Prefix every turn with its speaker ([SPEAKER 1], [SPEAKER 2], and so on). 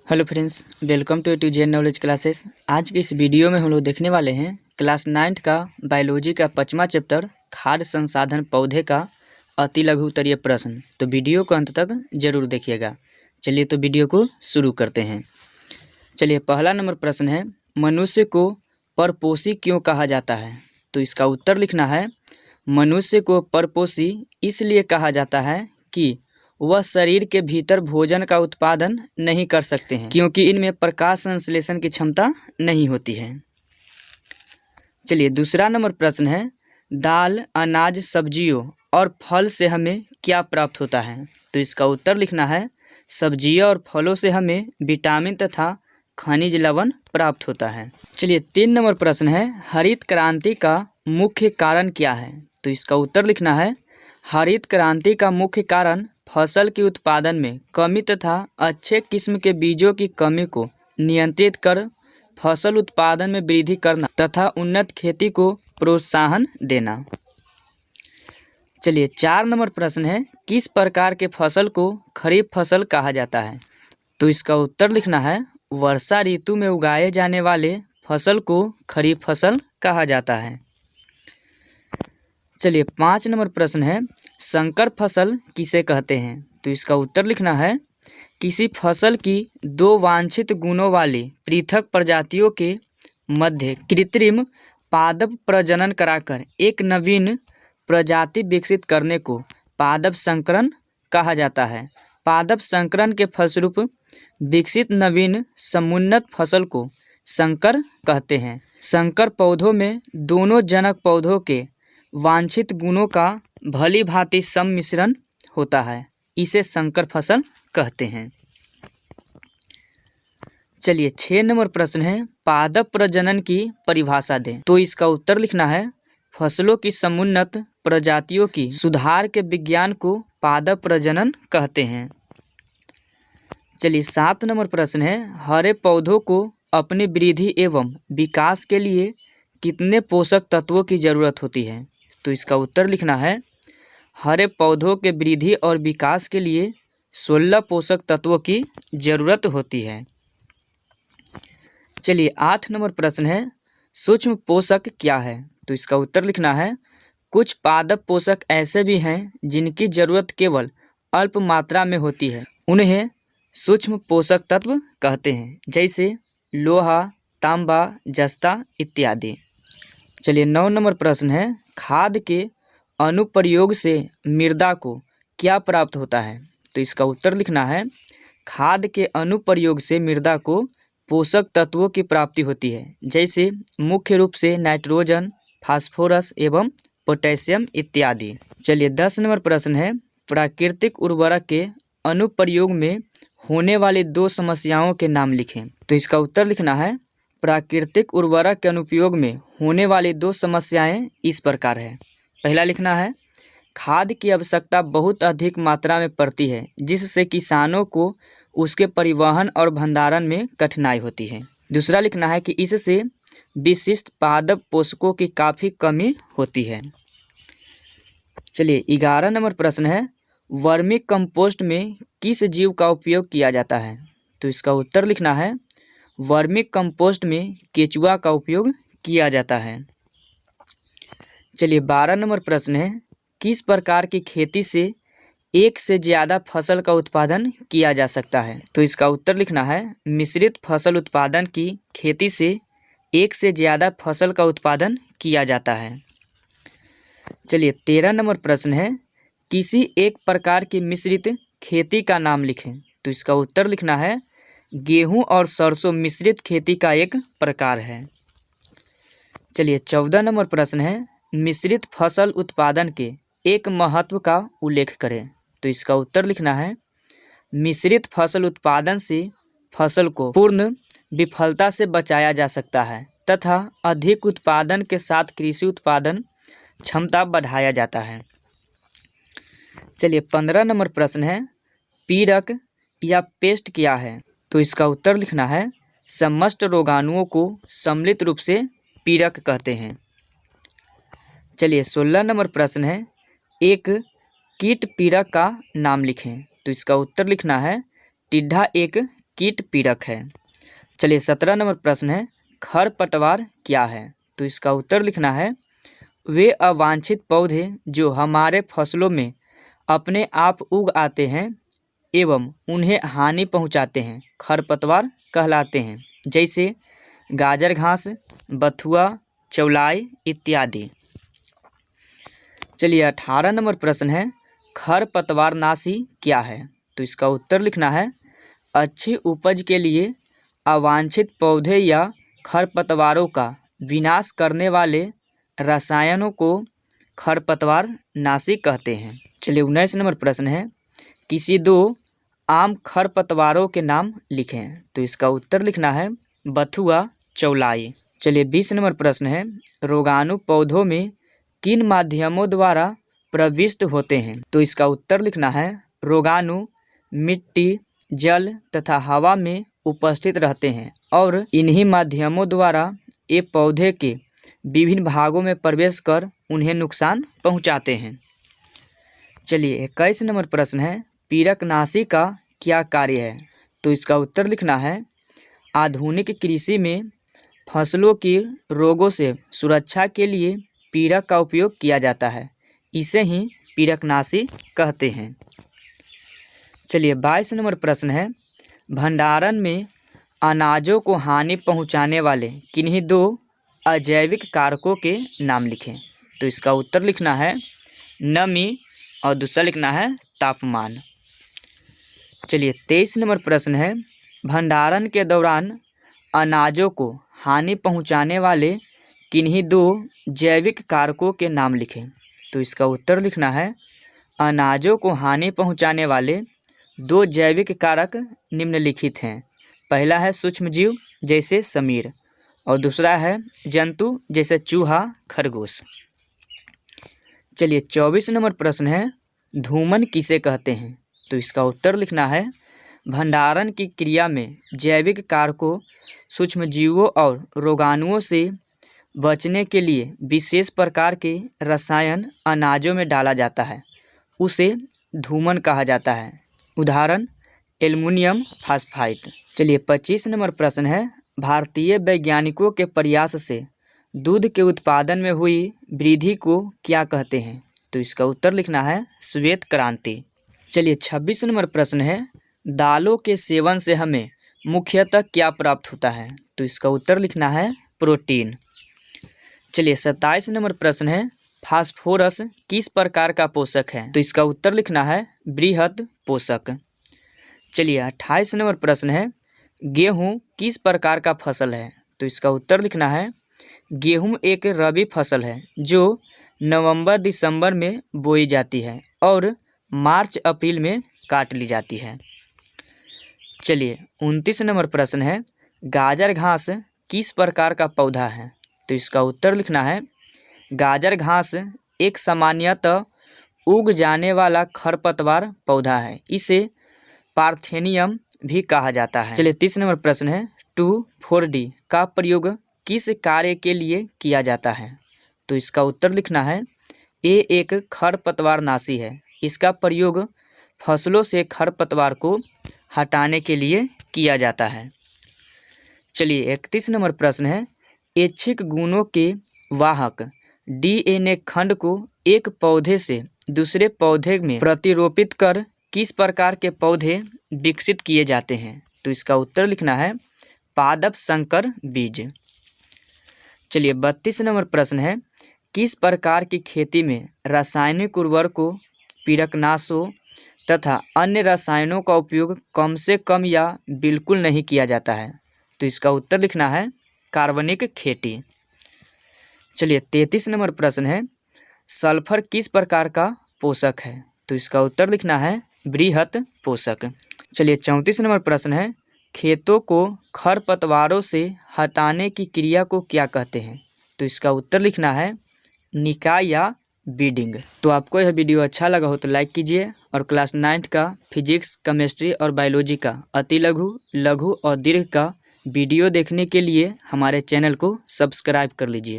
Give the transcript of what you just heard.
[SPEAKER 1] Hello friends, welcome to to Gen knowledge classes. आज के इस वीडियो में हम लोग देखने वाले हैं क्लास 9 का बायोलॉजी का 5वां चैप्टर खाद्य संसाधन पौधे का अति लघु उत्तरीय प्रश्न। तो वीडियो को अंत तक जरूर देखिएगा। चलिए तो वीडियो को शुरू करते हैं। चलिए, पहला नंबर प्रश्न है, मनुष्य को परपोषी क्यों कहा जाता है? तो इसका उत्तर लिखना है, मनुष्य को परपोषी इसलिए कहा जाता है कि वह शरीर के भीतर भोजन का उत्पादन नहीं कर सकते हैं, क्योंकि इनमें प्रकाश संश्लेषण की क्षमता नहीं होती है। चलिए, दूसरा नंबर प्रश्न है, दाल, अनाज, सब्जियों और फल से हमें क्या प्राप्त होता है? तो इसका उत्तर लिखना है, सब्जियों और फलों से हमें विटामिन तथा खनिज लवण प्राप्त होता है। चलिए, 3 नंबर प्रश्न है, हरित क्रांति का मुख्य कारण क्या है? तो इसका उत्तर लिखना है, हरित क्रांति का मुख्य कारण फसल के उत्पादन में कमी तथा अच्छे किस्म के बीजों की कमी को नियंत्रित कर फसल उत्पादन में वृद्धि करना तथा उन्नत खेती को प्रोत्साहन देना। चलिए, 4 नंबर प्रश्न है, किस प्रकार के फसल को खरीफ फसल कहा जाता है? तो इसका उत्तर लिखना है, वर्षा ऋतु में उगाए जाने वाले फसल को खरीफ फसल कहा जाता है। चलिए, 5 नंबर प्रश्न है, संकर फसल किसे कहते हैं? तो इसका उत्तर लिखना है, किसी फसल की 2 वांछित गुणों वाली पृथक प्रजातियों के मध्य कृत्रिम पादप प्रजनन कराकर एक नवीन प्रजाति विकसित करने को पादप संकरण कहा जाता है। पादप संकरण के फलस्वरूप विकसित नवीन समुन्नत फसल को संकर कहते हैं। संकर पौधों में दोनों जनक पौधों के वांछित गुणों का भली भांति सम्मिश्रण होता है, इसे संकर फसल कहते हैं। चलिए, 6 नंबर प्रश्न है, पादप प्रजनन की परिभाषा दें। तो इसका उत्तर लिखना है, फसलों की समुन्नत प्रजातियों की सुधार के विज्ञान को पादप प्रजनन कहते हैं। चलिए, 7 नंबर प्रश्न है, हरे पौधों को अपनी वृद्धि एवं विकास के लिए कितने पोषक तत्वों की जरूरत होती है? तो इसका उत्तर लिखना है, हरे पौधों के वृद्धि और विकास के लिए 16 पोषक तत्वों की जरूरत होती है। चलिए, 8 नंबर प्रश्न है, सूक्ष्म पोषक क्या है? तो इसका उत्तर लिखना है, कुछ पादप पोषक ऐसे भी हैं जिनकी जरूरत केवल अल्प मात्रा में होती है, उन्हें सूक्ष्म पोषक तत्व कहते हैं, जैसे लोहा, तांबा, जस्ता इत्यादि। चलिए, 9 नंबर प्रश्न है, खाद के अनुप्रयोग से मृदा को क्या प्राप्त होता है? तो इसका उत्तर लिखना है, खाद के अनुप्रयोग से मृदा को पोषक तत्वों की प्राप्ति होती है, जैसे मुख्य रूप से नाइट्रोजन, फास्फोरस एवं पोटेशियम इत्यादि। चलिए, 10 नंबर प्रश्न है, प्राकृतिक उर्वरक के अनुप्रयोग में होने वाली 2 समस्याओं के नाम लिखें। तो इसका उत्तर लिखना है, प्राकृतिक उर्वरक के अनुप्रयोग में होने वाली 2 समस्याएं इस प्रकार है। पहला लिखना है, खाद की आवश्यकता बहुत अधिक मात्रा में पड़ती है, जिससे किसानों को उसके परिवहन और भंडारण में कठिनाई होती है। दूसरा लिखना है कि इससे विशिष्ट पादप पोषकों की काफ़ी कमी होती है। चलिए, 11 नंबर प्रश्न है, वर्मी कंपोस्ट में किस जीव का उपयोग किया जाता है? तो इसका उत्तर लिखना है, वर्मी कंपोस्ट में केचुआ का उपयोग किया जाता है। चलिए, 12 नंबर प्रश्न है, किस प्रकार की खेती से एक से ज़्यादा फसल का उत्पादन किया जा सकता है? तो इसका उत्तर लिखना है, मिश्रित फसल उत्पादन की खेती से एक से ज़्यादा फसल का उत्पादन किया जाता है। चलिए, 13 नंबर प्रश्न है, किसी एक प्रकार की मिश्रित खेती का नाम लिखें। तो इसका उत्तर लिखना है, गेहूं और सरसों मिश्रित खेती का एक प्रकार है। चलिए, 14 नंबर प्रश्न है, मिश्रित फसल उत्पादन के एक महत्व का उल्लेख करें। तो इसका उत्तर लिखना है, मिश्रित फसल उत्पादन से फसल को पूर्ण विफलता से बचाया जा सकता है तथा अधिक उत्पादन के साथ कृषि उत्पादन क्षमता बढ़ाया जाता है। चलिए, 15 नंबर प्रश्न है, पीड़क या पेस्ट क्या है? तो इसका उत्तर लिखना है, समस्त रोगाणुओं को सम्मिलित रूप से पीड़क कहते हैं। चलिए, 16 नंबर प्रश्न है, एक कीट पीड़क का नाम लिखें। तो इसका उत्तर लिखना है, टिड्डा एक कीट पीड़क है। चलिए 17 नंबर प्रश्न है, खरपतवार क्या है? तो इसका उत्तर लिखना है, वे अवांछित पौधे जो हमारे फसलों में अपने आप उग आते हैं एवं उन्हें हानि पहुंचाते हैं, खरपतवार कहलाते हैं। जैसे गाजर घास, बथुआ, चौलाई इत्यादि। चलिए 18 नंबर प्रश्न है, खरपतवारनाशी क्या है? तो इसका उत्तर लिखना है, अच्छी उपज के लिए अवांछित पौधे या खरपतवारों का विनाश करने वाले रसायनों को खरपतवारनाशी कहते हैं। चलिए 19 नंबर प्रश्न है, किसी दो आम खरपतवारों के नाम लिखें। तो इसका उत्तर लिखना है, बथुआ, चौलाई। चलिए 20 नंबर प्रश्न है, रोगाणु पौधों में किन माध्यमों द्वारा प्रविष्ट होते हैं? तो इसका उत्तर लिखना है, रोगाणु मिट्टी, जल तथा हवा में उपस्थित रहते हैं और इन्हीं माध्यमों द्वारा ये पौधे के विभिन्न भागों में प्रवेश कर उन्हें नुकसान पहुंचाते हैं। चलिए 21 नंबर प्रश्न है, पीड़कनाशी का क्या कार्य है? तो इसका उत्तर लिखना है, आधुनिक कृषि में फसलों की रोगों से सुरक्षा के लिए पीड़क का उपयोग किया जाता है, इसे ही पीड़कनाशी कहते हैं। चलिए 22 नंबर प्रश्न है, भंडारण में अनाजों को हानि पहुंचाने वाले किन्हीं दो अजैविक कारकों के नाम लिखें। तो इसका उत्तर लिखना है, नमी और दूसरा लिखना है तापमान। चलिए 23 नंबर प्रश्न है, भंडारण के दौरान अनाजों को हानि पहुंचाने वाले किन्हीं दो जैविक कारकों के नाम लिखें। तो इसका उत्तर लिखना है, अनाजों को हानि पहुंचाने वाले दो जैविक कारक निम्नलिखित हैं। पहला है सूक्ष्मजीव जैसे समीर और दूसरा है जंतु जैसे चूहा, खरगोश। चलिए 24 नंबर प्रश्न है, धूमन किसे कहते हैं? तो इसका उत्तर लिखना है, भंडारण की क्रिया में जैविक कारकों, सूक्ष्मजीवों और रोगाणुओं से बचने के लिए विशेष प्रकार के रसायन अनाजों में डाला जाता है, उसे धूमन कहा जाता है। उदाहरण एल्युमिनियम फास्फाइड। चलिए 25 नंबर प्रश्न है, भारतीय वैज्ञानिकों के प्रयास से दूध के उत्पादन में हुई वृद्धि को क्या कहते हैं? तो इसका उत्तर लिखना है, श्वेत क्रांति। चलिए 26 नंबर प्रश्न है, दालों के सेवन से हमें मुख्यतः क्या प्राप्त होता है? तो इसका उत्तर लिखना है, प्रोटीन। चलिए 27 नंबर प्रश्न है, फास्फोरस किस प्रकार का पोषक है? तो इसका उत्तर लिखना है, बृहद पोषक। चलिए 28 नंबर प्रश्न है, गेहूँ किस प्रकार का फसल है? तो इसका उत्तर लिखना है, गेहूँ एक रबी फसल है जो नवंबर दिसंबर में बोई जाती है और मार्च अप्रैल में काट ली जाती है। चलिए 29 नंबर प्रश्न है, गाजर घास किस प्रकार का पौधा है? तो इसका उत्तर लिखना है, गाजर घास एक सामान्यतः उग जाने वाला खरपतवार पौधा है, इसे पार्थेनियम भी कहा जाता है। चलिए 30 नंबर प्रश्न है, 2,4-D का प्रयोग किस कार्य के लिए किया जाता है? तो इसका उत्तर लिखना है, ये एक खरपतवारनाशी है, इसका प्रयोग फसलों से खरपतवार को हटाने के लिए किया जाता है। चलिए 31 नंबर प्रश्न है, ऐच्छिक गुणों के वाहक DNA खंड को एक पौधे से दूसरे पौधे में प्रतिरोपित कर किस प्रकार के पौधे विकसित किए जाते हैं? तो इसका उत्तर लिखना है, पादप संकर बीज। चलिए 32 नंबर प्रश्न है, किस प्रकार की खेती में रासायनिक उर्वरकों, पीड़कनाशों तथा अन्य रसायनों का उपयोग कम से कम या बिल्कुल नहीं किया जाता है? तो इसका उत्तर लिखना है, कार्बनिक खेती। चलिए 33 नंबर प्रश्न है, सल्फर किस प्रकार का पोषक है? तो इसका उत्तर लिखना है, बृहत पोषक। चलिए 34 नंबर प्रश्न है, खेतों को खरपतवारों से हटाने की क्रिया को क्या कहते हैं? तो इसका उत्तर लिखना है, निकाय या बीडिंग। तो आपको यह वीडियो अच्छा लगा हो तो लाइक कीजिए और क्लास 9 का फिजिक्स, केमिस्ट्री और बायोलॉजी का अति लघु, लघु और दीर्घ का वीडियो देखने के लिए हमारे चैनल को सब्सक्राइब कर लीजिए।